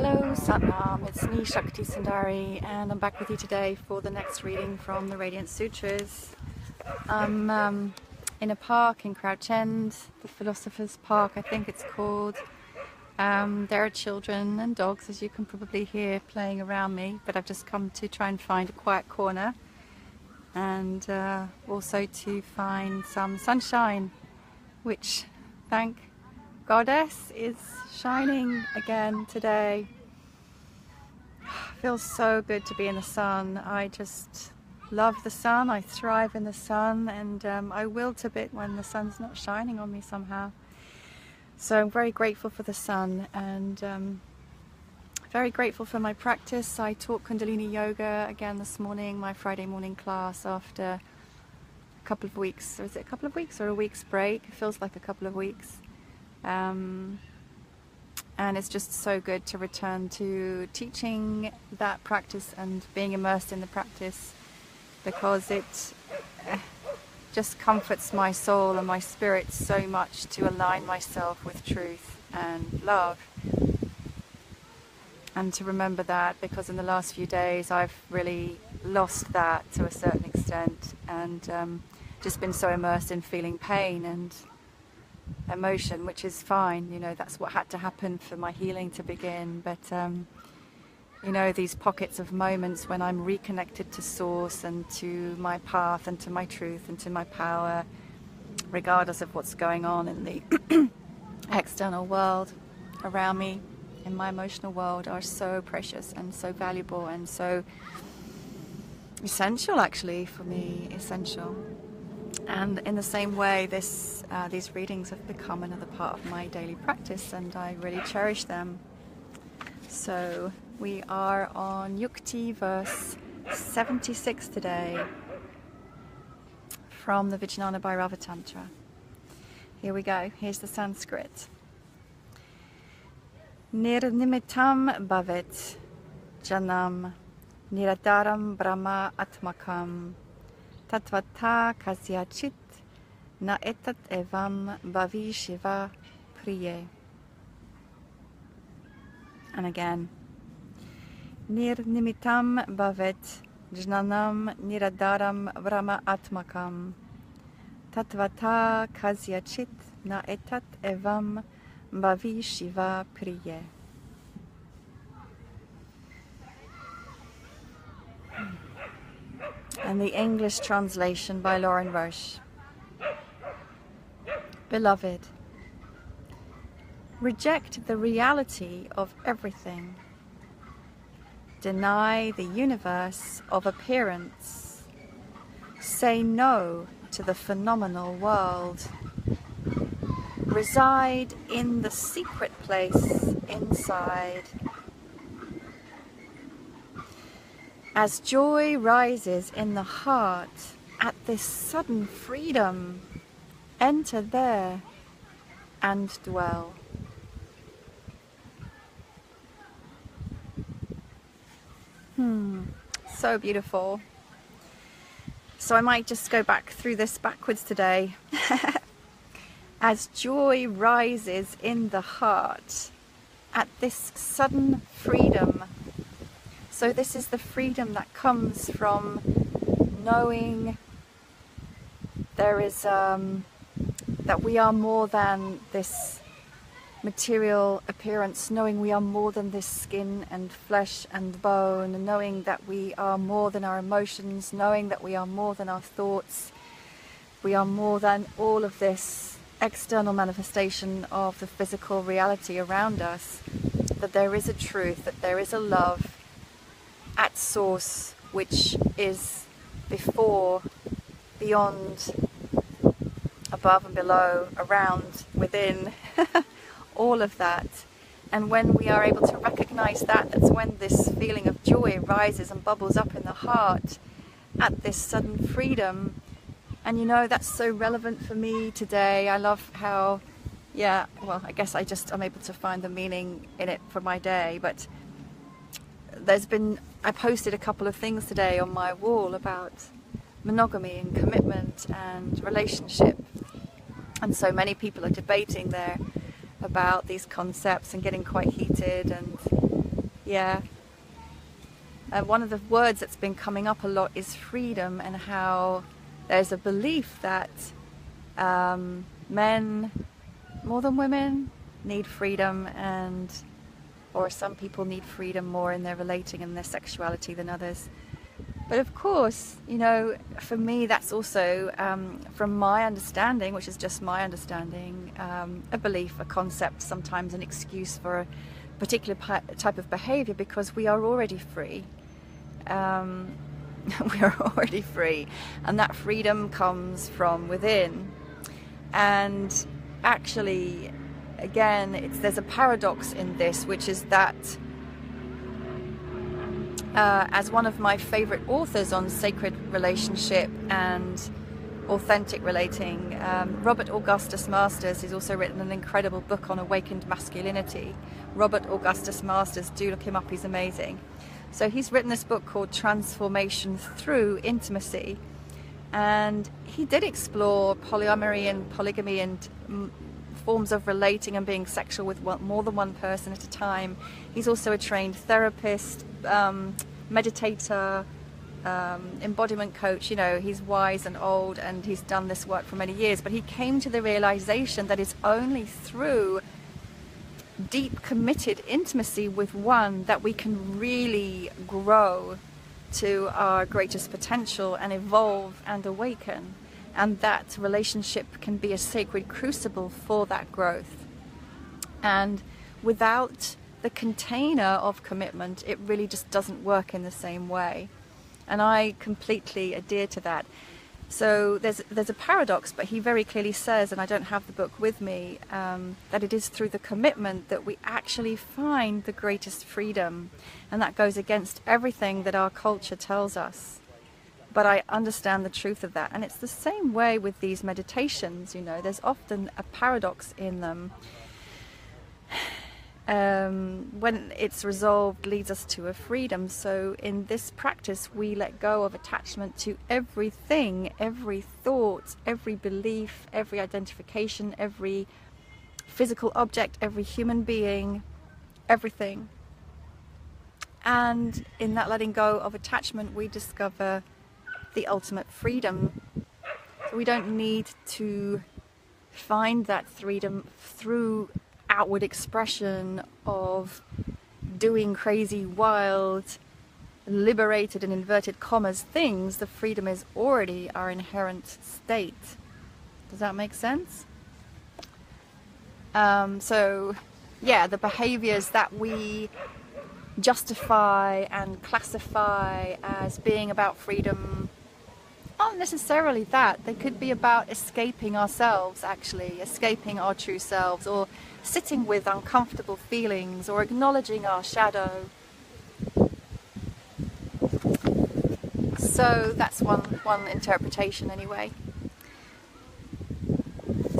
Hello Satnam, it's me Shakti Sundari, and I'm back with you today for the next reading from the Radiance Sutras. I'm in a park in Crouch End, the Philosopher's Park I think it's called. There are children and dogs, as you can probably hear, playing around me, but I've just come to try and find a quiet corner and also to find some sunshine, which, thank Goddess, is shining again today. Feels so good to be in the sun. I just love the sun. I thrive in the sun, and I wilt a bit when the sun's not shining on me somehow. So I'm very grateful for the sun, and very grateful for my practice. I taught Kundalini Yoga again this morning, my Friday morning class, after a couple of weeks. Or is it a couple of weeks or a week's break? It feels like a couple of weeks. And it's just so good to return to teaching that practice and being immersed in the practice, because it just comforts my soul and my spirit so much to align myself with truth and love. And to remember that, because in the last few days I've really lost that to a certain extent, and just been so immersed in feeling pain and emotion, which is fine, you know, that's what had to happen for my healing to begin. But you know, these pockets of moments when I'm reconnected to source and to my path and to my truth and to my power, regardless of what's going on in the external world around me, in my emotional world, are so precious and so valuable and so essential, actually, for me, essential. And in the same way, these readings have become another part of my daily practice, and I really cherish them. So we are on Yukti verse 76 today from the Vijnana Bhairava Tantra. Here we go. Here's the Sanskrit. Nirnimitam bhavet janam niradaram brahma atmakam tatvata kasyachit na etat evam bhavi Shiva priye. And again. Nirnimitam bhavet jnanam niradaram brahma atmakam tatvata kasyachit na etat evam bhavi Shiva priye. And the English translation by Lauren Roche. Beloved, reject the reality of everything. Deny the universe of appearance. Say no to the phenomenal world. Reside in the secret place inside. As joy rises in the heart at this sudden freedom, enter there and dwell. So beautiful. So I might just go back through this backwards today. As joy rises in the heart at this sudden freedom. So this is the freedom that comes from knowing there is that we are more than this material appearance, knowing we are more than this skin and flesh and bone, and knowing that we are more than our emotions, knowing that we are more than our thoughts, we are more than all of this external manifestation of the physical reality around us, that there is a truth, that there is a love at source, which is before, beyond, above and below, around, within, all of that. And when we are able to recognize that, that's when this feeling of joy rises and bubbles up in the heart at this sudden freedom. And you know, that's so relevant for me today. I love how, yeah, well, I guess I'm able to find the meaning in it for my day. But I posted a couple of things today on my wall about monogamy and commitment and relationship. And so many people are debating there about these concepts and getting quite heated, and Yeah. One of the words that's been coming up a lot is freedom, and how there's a belief that men, more than women, need freedom, and or some people need freedom more in their relating and their sexuality than others. But of course, you know, for me, that's also, from my understanding, which is just my understanding, a belief, a concept, sometimes an excuse for a particular type of behavior, because we are already free. We are already free, and that freedom comes from within. And actually, again, there's a paradox in this, which is that as one of my favorite authors on sacred relationship and authentic relating, Robert Augustus Masters, has also written an incredible book on awakened masculinity. Robert Augustus Masters, do look him up, he's amazing. So he's written this book called Transformation Through Intimacy, and he did explore polyamory and polygamy and forms of relating and being sexual with more than one person at a time. He's also a trained therapist, meditator, embodiment coach. You know, he's wise and old, and he's done this work for many years, but he came to the realization that it's only through deep committed intimacy with one that we can really grow to our greatest potential and evolve and awaken, and that relationship can be a sacred crucible for that growth. And without the container of commitment, it really just doesn't work in the same way, and I completely adhere to that. So there's a paradox, but he very clearly says, and I don't have the book with me, that it is through the commitment that we actually find the greatest freedom, and that goes against everything that our culture tells us. But I understand the truth of that, and it's the same way with these meditations. You know, there's often a paradox in them. When it's resolved, leads us to a freedom. So in this practice, we let go of attachment to everything, every thought, every belief, every identification, every physical object, every human being, everything. And in that letting go of attachment, we discover the ultimate freedom. So we don't need to find that freedom through outward expression of doing crazy, wild, liberated in inverted commas things. The freedom is already our inherent state. Does that make sense? So yeah, the behaviors that we justify and classify as being about freedom aren't necessarily that. They could be about escaping ourselves, actually, escaping our true selves, or sitting with uncomfortable feelings, or acknowledging our shadow. So that's one interpretation anyway.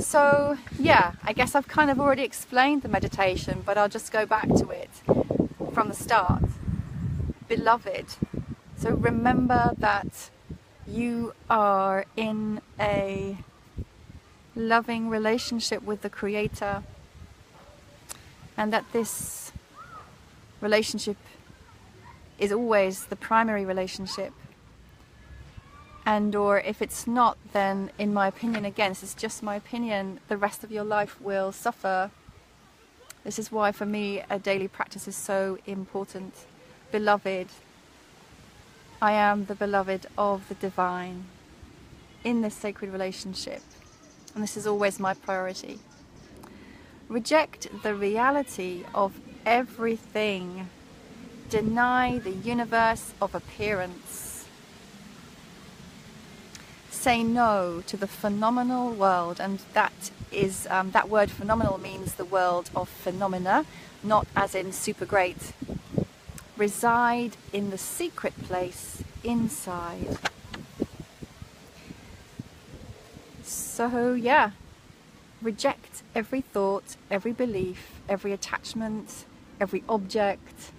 So yeah, I guess I've kind of already explained the meditation, but I'll just go back to it from the start. Beloved, so remember that you are in a loving relationship with the Creator, and that this relationship is always the primary relationship. And or if it's not, then in my opinion, again, this is just my opinion, the rest of your life will suffer. This is why for me a daily practice is so important. Beloved, I am the beloved of the divine in this sacred relationship, and this is always my priority. Reject the reality of everything. Deny the universe of appearance. Say no to the phenomenal world, and that is that word phenomenal means the world of phenomena, not as in super great. Reside in the secret place inside. So yeah, reject every thought, every belief, every attachment, every object,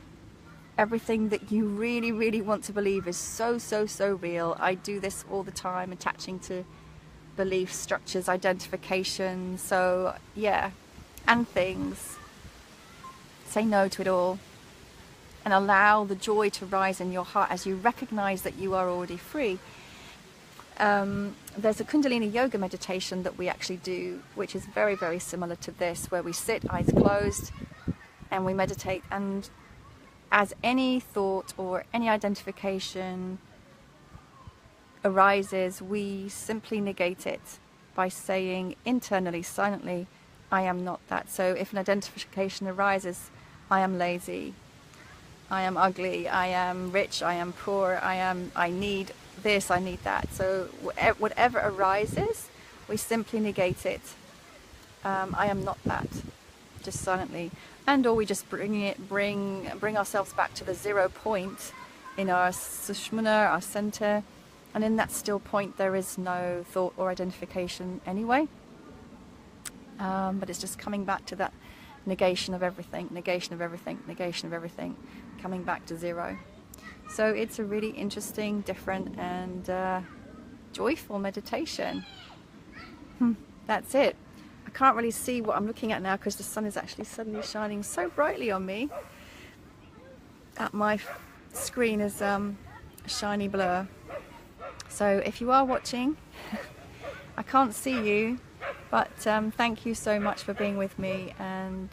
everything that you really, really want to believe is so real. I do this all the time, attaching to belief structures, identification, so yeah, and things. Say no to it all. and allow the joy to rise in your heart as you recognize that you are already free. There's a Kundalini yoga meditation that we actually do, which is very, very similar to this, where we sit eyes closed and we meditate, and as any thought or any identification arises, we simply negate it by saying internally, silently, I am not that. So if an identification arises, I am lazy, I am ugly, I am rich, I am poor, I need this, I need that. So whatever arises, we simply negate it. I am not that, just silently. And or we just bring ourselves back to the 0 point in our sushmana, our center, and in that still point there is no thought or identification anyway. But it's just coming back to that negation of everything, negation of everything, negation of everything, coming back to 0. So it's a really interesting, different and joyful meditation. That's it. I can't really see what I'm looking at now because the sun is actually suddenly shining so brightly on me. My screen is a shiny blur. So if you are watching, I can't see you, but thank you so much for being with me, and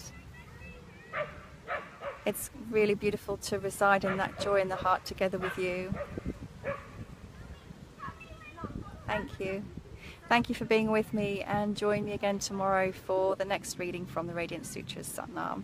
it's really beautiful to reside in that joy in the heart together with you. Thank you. Thank you for being with me, and join me again tomorrow for the next reading from the Radiance Sutras. Sat Nam.